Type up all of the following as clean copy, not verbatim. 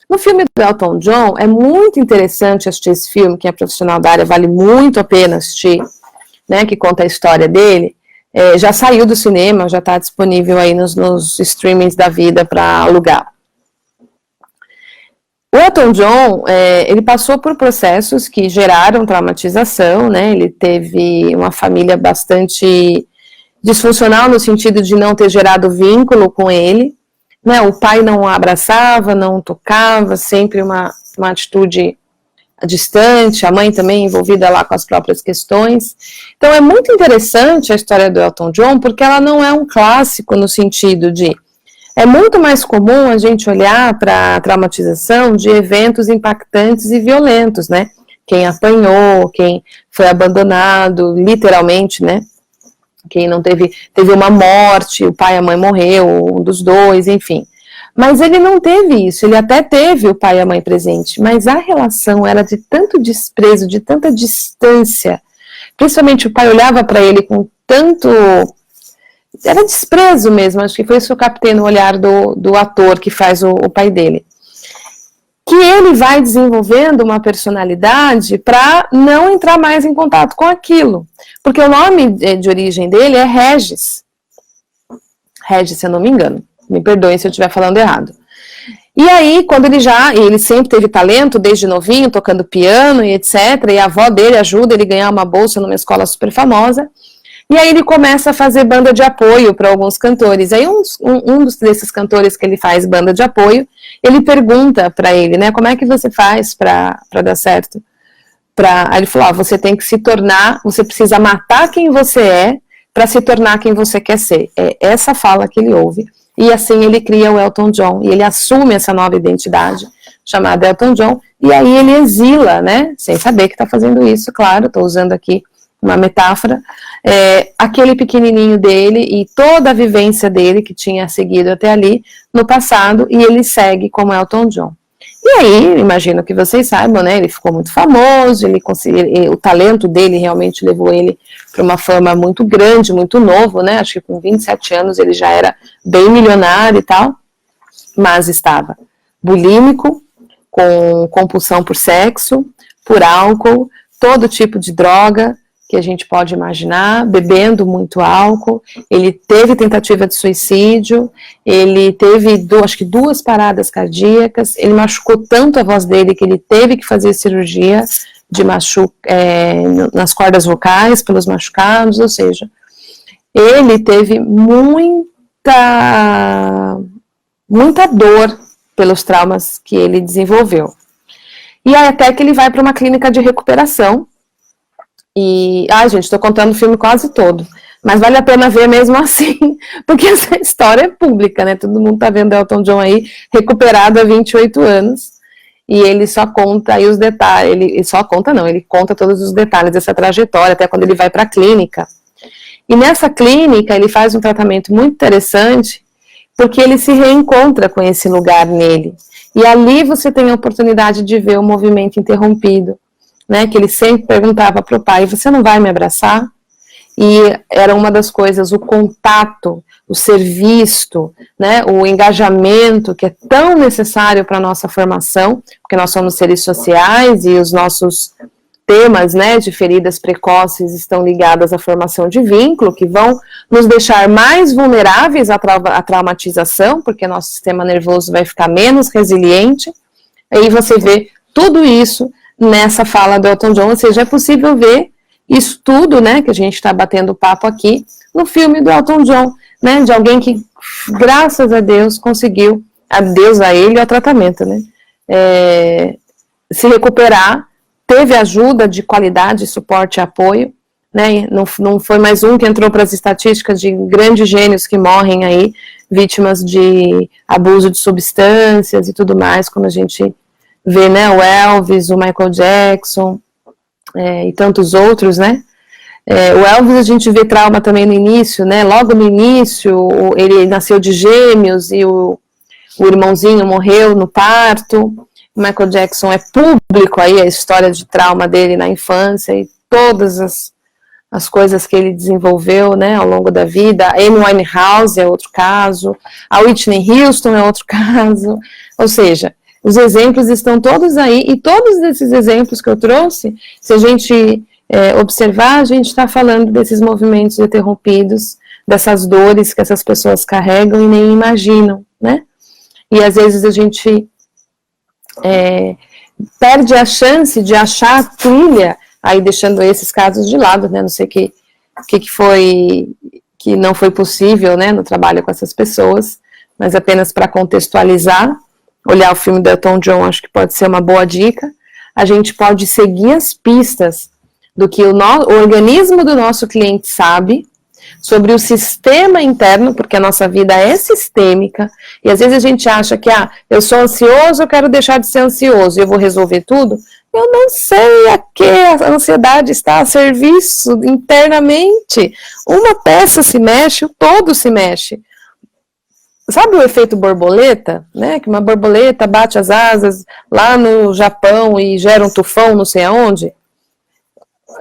No filme do Elton John, é muito interessante assistir esse filme, quem é profissional da área vale muito a pena assistir, né, que conta a história dele. Já saiu do cinema, já está disponível aí nos streamings da vida para alugar. O Elton John, ele passou por processos que geraram traumatização, né, ele teve uma família bastante disfuncional no sentido de não ter gerado vínculo com ele, né, o pai não o abraçava, não o tocava, sempre uma atitude distante, a mãe também envolvida lá com as próprias questões. Então é muito interessante a história do Elton John, porque ela não é um clássico no sentido de... É muito mais comum a gente olhar para a traumatização de eventos impactantes e violentos, né? Quem apanhou, quem foi abandonado, literalmente, né? Quem não teve uma morte, o pai e a mãe morreu, um dos dois, enfim. Mas ele não teve isso, ele até teve o pai e a mãe presente, mas a relação era de tanto desprezo, de tanta distância, principalmente o pai olhava para ele com tanto... Era desprezo mesmo, acho que foi isso que eu captei no olhar do ator que faz o pai dele. Que ele vai desenvolvendo uma personalidade para não entrar mais em contato com aquilo. Porque o nome de origem dele é Regis. Regis, se eu não me engano. Me perdoem se eu estiver falando errado. E aí, quando ele sempre teve talento, desde novinho, tocando piano e etc. E a avó dele ajuda ele a ganhar uma bolsa numa escola super famosa. E aí ele começa a fazer banda de apoio para alguns cantores. Aí um desses cantores que ele faz banda de apoio, ele pergunta para ele, né, como é que você faz para dar certo? Aí ele falou, você tem que se tornar, você precisa matar quem você é para se tornar quem você quer ser. É essa fala que ele ouve. E assim ele cria o Elton John, e ele assume essa nova identidade, chamada Elton John, e aí ele exila, né, sem saber que está fazendo isso, claro, estou usando aqui uma metáfora, aquele pequenininho dele e toda a vivência dele que tinha seguido até ali no passado, e ele segue como Elton John. E aí, imagino que vocês saibam, né, ele ficou muito famoso, o talento dele realmente levou ele para uma fama muito grande, muito novo, né, acho que com 27 anos ele já era bem milionário e tal, mas estava bulímico, com compulsão por sexo, por álcool, todo tipo de droga que a gente pode imaginar, bebendo muito álcool, ele teve tentativa de suicídio, ele teve, acho que 2 paradas cardíacas, ele machucou tanto a voz dele que ele teve que fazer cirurgia nas cordas vocais, pelos machucados, ou seja, ele teve muita dor pelos traumas que ele desenvolveu. E aí até que ele vai para uma clínica de recuperação, e, gente, estou contando o filme quase todo, mas vale a pena ver mesmo assim, porque essa história é pública, né, todo mundo está vendo Elton John aí, recuperado há 28 anos, e ele só conta aí os detalhes, ele conta todos os detalhes dessa trajetória, até quando ele vai para a clínica, e nessa clínica ele faz um tratamento muito interessante, porque ele se reencontra com esse lugar nele, e ali você tem a oportunidade de ver o movimento interrompido, né, que ele sempre perguntava para o pai, você não vai me abraçar? E era uma das coisas, o contato, o ser visto, né, o engajamento que é tão necessário para a nossa formação, porque nós somos seres sociais e os nossos temas, né, de feridas precoces estão ligadas à formação de vínculo, que vão nos deixar mais vulneráveis à traumatização, porque nosso sistema nervoso vai ficar menos resiliente. Aí você vê tudo isso nessa fala do Elton John, ou seja, é possível ver isso tudo, né, que a gente está batendo papo aqui, no filme do Elton John, né, de alguém que, graças a Deus, conseguiu, a Deus, a ele, ao tratamento, né, se recuperar, teve ajuda de qualidade, suporte e apoio, né, não foi mais um que entrou para as estatísticas de grandes gênios que morrem aí, vítimas de abuso de substâncias e tudo mais, como a gente vê, né, o Elvis, o Michael Jackson e tantos outros, né, o Elvis a gente vê trauma também no início, né, logo no início ele nasceu de gêmeos e o irmãozinho morreu no parto, o Michael Jackson é público aí a história de trauma dele na infância e todas as coisas que ele desenvolveu, né, ao longo da vida. A Amy Winehouse é outro caso, a Whitney Houston é outro caso, ou seja, Os exemplos estão todos aí, e todos esses exemplos que eu trouxe, se a gente observar, a gente está falando desses movimentos interrompidos, dessas dores que essas pessoas carregam e nem imaginam, né? E às vezes a gente perde a chance de achar a trilha, aí deixando esses casos de lado, né? Não sei o que foi, que não foi possível, né, no trabalho com essas pessoas, mas apenas para contextualizar, olhar o filme do Elton John, acho que pode ser uma boa dica. A gente pode seguir as pistas do que o organismo do nosso cliente sabe sobre o sistema interno, porque a nossa vida é sistêmica, e às vezes a gente acha que, eu sou ansioso, eu quero deixar de ser ansioso, e eu vou resolver tudo. Eu não sei a que a ansiedade está a serviço internamente. Uma peça se mexe, o todo se mexe. Sabe o efeito borboleta, né? Que uma borboleta bate as asas lá no Japão e gera um tufão não sei aonde?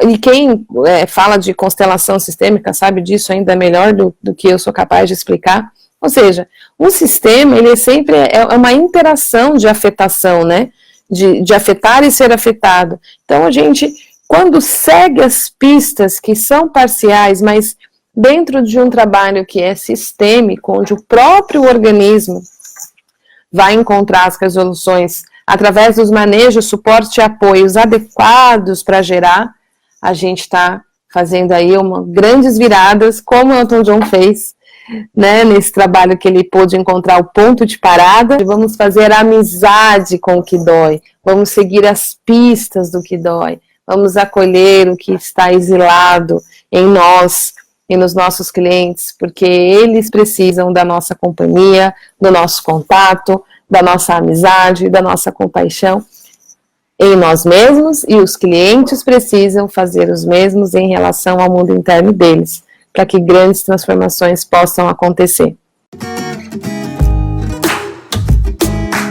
E quem fala de constelação sistêmica sabe disso ainda melhor do que eu sou capaz de explicar. Ou seja, o sistema, ele sempre é uma interação de afetação, né? De afetar e ser afetado. Então a gente, quando segue as pistas que são parciais, mas dentro de um trabalho que é sistêmico, onde o próprio organismo vai encontrar as resoluções através dos manejos, suporte e apoios adequados para gerar, a gente está fazendo aí grandes viradas, como o Elton John fez, né, nesse trabalho que ele pôde encontrar o ponto de parada. Vamos fazer amizade com o que dói, vamos seguir as pistas do que dói, vamos acolher o que está exilado em nós e nos nossos clientes, porque eles precisam da nossa companhia, do nosso contato, da nossa amizade, da nossa compaixão em nós mesmos, e os clientes precisam fazer os mesmos em relação ao mundo interno deles, para que grandes transformações possam acontecer.